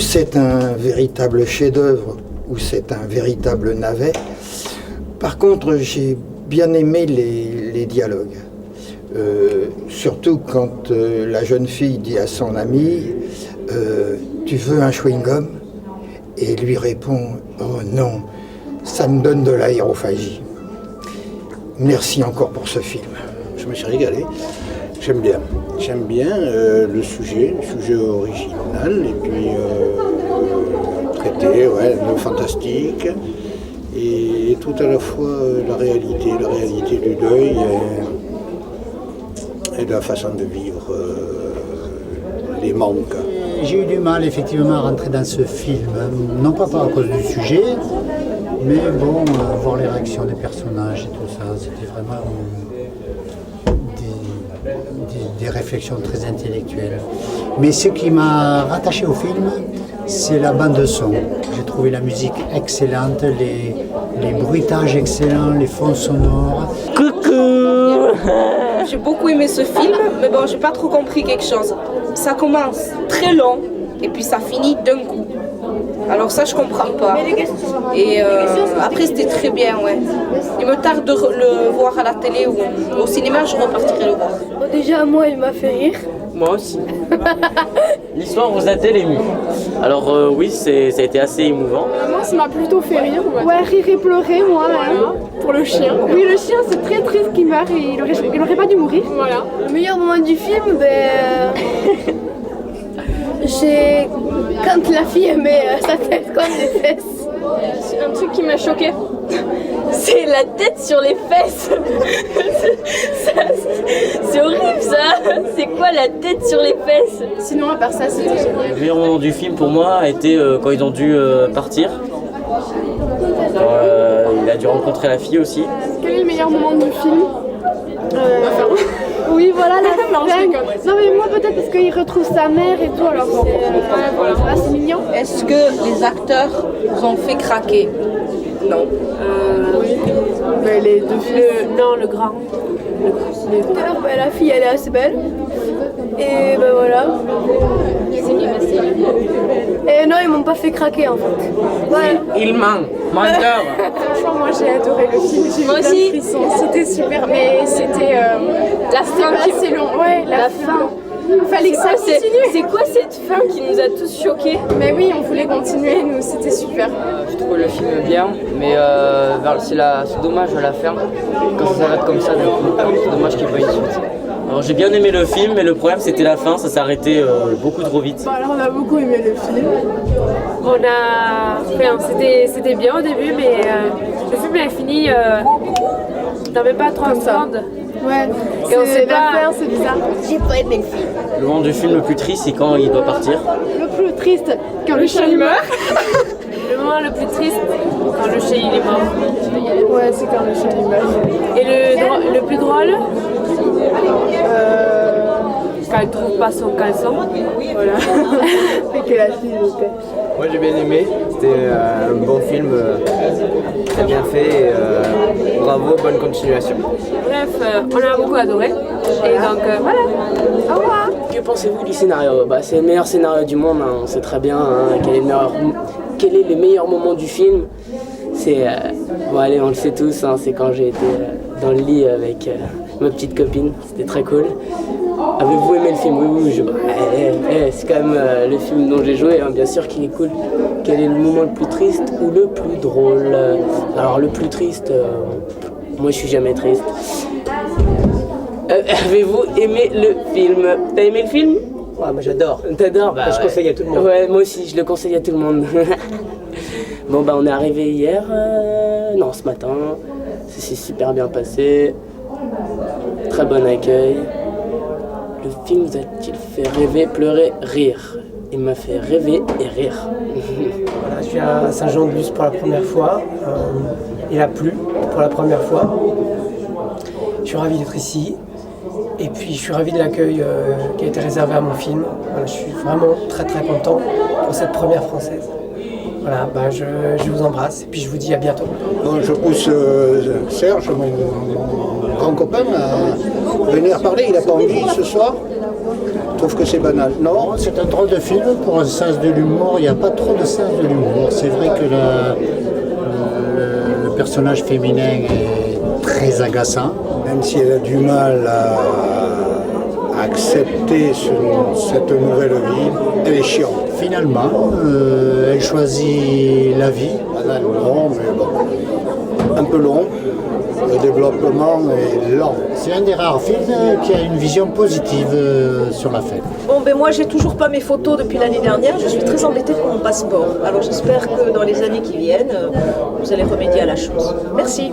c'est un véritable chef-d'œuvre, ou c'est un véritable navet. Par contre, j'ai bien aimé les dialogues. Surtout quand la jeune fille dit à son ami tu veux un chewing-gum? Et lui répond oh non, ça me donne de l'aérophagie. Merci encore pour ce film. Je me suis régalé. J'aime bien. J'aime bien le sujet original et puis traité, ouais, le fantastique et tout à la fois la réalité du deuil et de la façon de vivre les manques. J'ai eu du mal effectivement à rentrer dans ce film, non pas à cause du sujet, mais bon, voir les réactions des personnages et tout ça, c'était vraiment des réflexions très intellectuelles. Mais ce qui m'a rattaché au film, c'est la bande son. J'ai trouvé la musique excellente, les bruitages excellents, les fonds sonores. Coucou! J'ai beaucoup aimé ce film, mais bon, j'ai pas trop compris quelque chose. Ça commence très long et puis ça finit d'un coup. Alors ça, je comprends pas. Et après, c'était très bien, ouais. Il me tarde de le voir à la télé ou au cinéma, je repartirai le voir. Bon, déjà, moi, il m'a fait rire. Moi aussi. L'histoire vous a-t-elle ému? Alors oui, ça a été assez émouvant. Moi, ça m'a plutôt fait rire. Ouais, rire et pleurer, moi, même. Pour le chien. Oui, le chien, c'est très triste qu'il meure et il aurait pas dû mourir. Voilà. Le meilleur moment du film, c'est quand la fille met sa tête comme des fesses. C'est un truc qui m'a choqué. C'est la tête sur les fesses. C'est horrible ça. C'est quoi la tête sur les fesses? Sinon, à part ça, c'était génial. Le meilleur moment du film pour moi a été quand ils ont dû partir. Il a dû rencontrer la fille aussi. Quel est le meilleur moment du film? Oui, voilà, la fin. Non, mais moi, peut-être parce qu'il retrouve sa mère et tout, alors c'est mignon. Est-ce que les acteurs vous ont fait craquer? Non. Oui. Mais les deux filles. Non, le grand. Tout à l'heure, la fille, elle est assez belle. Et ben voilà. Et non, ils m'ont pas fait craquer en fait. Ouais. Il ment. Menteur. Franchement, moi j'ai adoré le film. Moi aussi. C'était super, mais c'était la fin qui c'est long. Ouais, la fin. Il fallait que ça continue. C'est quoi cette fin qui nous a tous choqués? Mais oui, on voulait continuer, nous, c'était super. Je trouve le film bien, mais c'est dommage à la fin, quand ça s'arrête comme ça, c'est dommage qu'il n'y ait pas une suite. Alors j'ai bien aimé le film, mais le problème c'était la fin, ça s'est arrêté beaucoup trop vite. Bon, alors on a beaucoup aimé le film. C'était bien au début, mais le film est fini dans même pas 30 secondes. Ouais, et on sait pas. L'affaire, c'est bizarre. J'ai pas aimé le film. Le moment du film le plus triste, c'est quand il doit partir. Le plus triste, quand le chien meurt. Le moment le plus triste, quand le chien il est mort. Ouais, c'est quand le chien meurt. Et le plus drôle, quand il trouve pas son caleçon. Voilà. Et que la fille était. Moi j'ai bien aimé, c'était un bon film, très bien fait, bravo, bonne continuation. Bref, on a beaucoup adoré. Et donc voilà. Au revoir. Que pensez-vous du scénario? C'est le meilleur scénario du monde, hein. On sait très bien quel est le meilleur moment du film. C'est, allez, on le sait tous, hein, c'est quand j'ai été dans le lit avec ma petite copine, c'était très cool. Avez-vous aimé le film? Oui, c'est quand même le film dont j'ai joué, hein, bien sûr qu'il est cool. Quel est le moment le plus triste ou le plus drôle? Alors le plus triste, moi je suis jamais triste. Avez-vous aimé le film? T'as aimé le film? Ouais, moi j'adore. T'adores? Je conseille à tout le monde. Ouais, moi aussi, je le conseille à tout le monde. Bon, on est arrivé hier, non, ce matin. Ça s'est super bien passé. Très bon accueil. Le film vous a-t-il fait rêver, pleurer, rire? Il m'a fait rêver et rire. Voilà, je suis à Saint-Jean-de-Luz pour la première fois. Il a plu pour la première fois. Je suis ravi d'être ici. Et puis je suis ravi de l'accueil qui a été réservé à mon film. Voilà, je suis vraiment très très content pour cette première française. Voilà, je vous embrasse et puis je vous dis à bientôt. Donc, je pousse Serge, mon grand copain, à venir parler. Il n'a pas envie ce soir. trouve que c'est banal. Non, C'est un drôle de film pour un sens de l'humour. Il n'y a pas trop de sens de l'humour. C'est vrai que le personnage féminin est très agaçant. même si elle a du mal à accepter cette nouvelle vie, elle est chiante. Finalement, elle choisit la vie. Non, mais bon, un peu long. Le développement est lent. C'est un des rares films qui a une vision positive sur la fête. Bon, ben moi, j'ai toujours pas mes photos depuis l'année dernière. Je suis très embêtée pour mon passeport. Alors j'espère que dans les années qui viennent, vous allez remédier à la chose. Merci.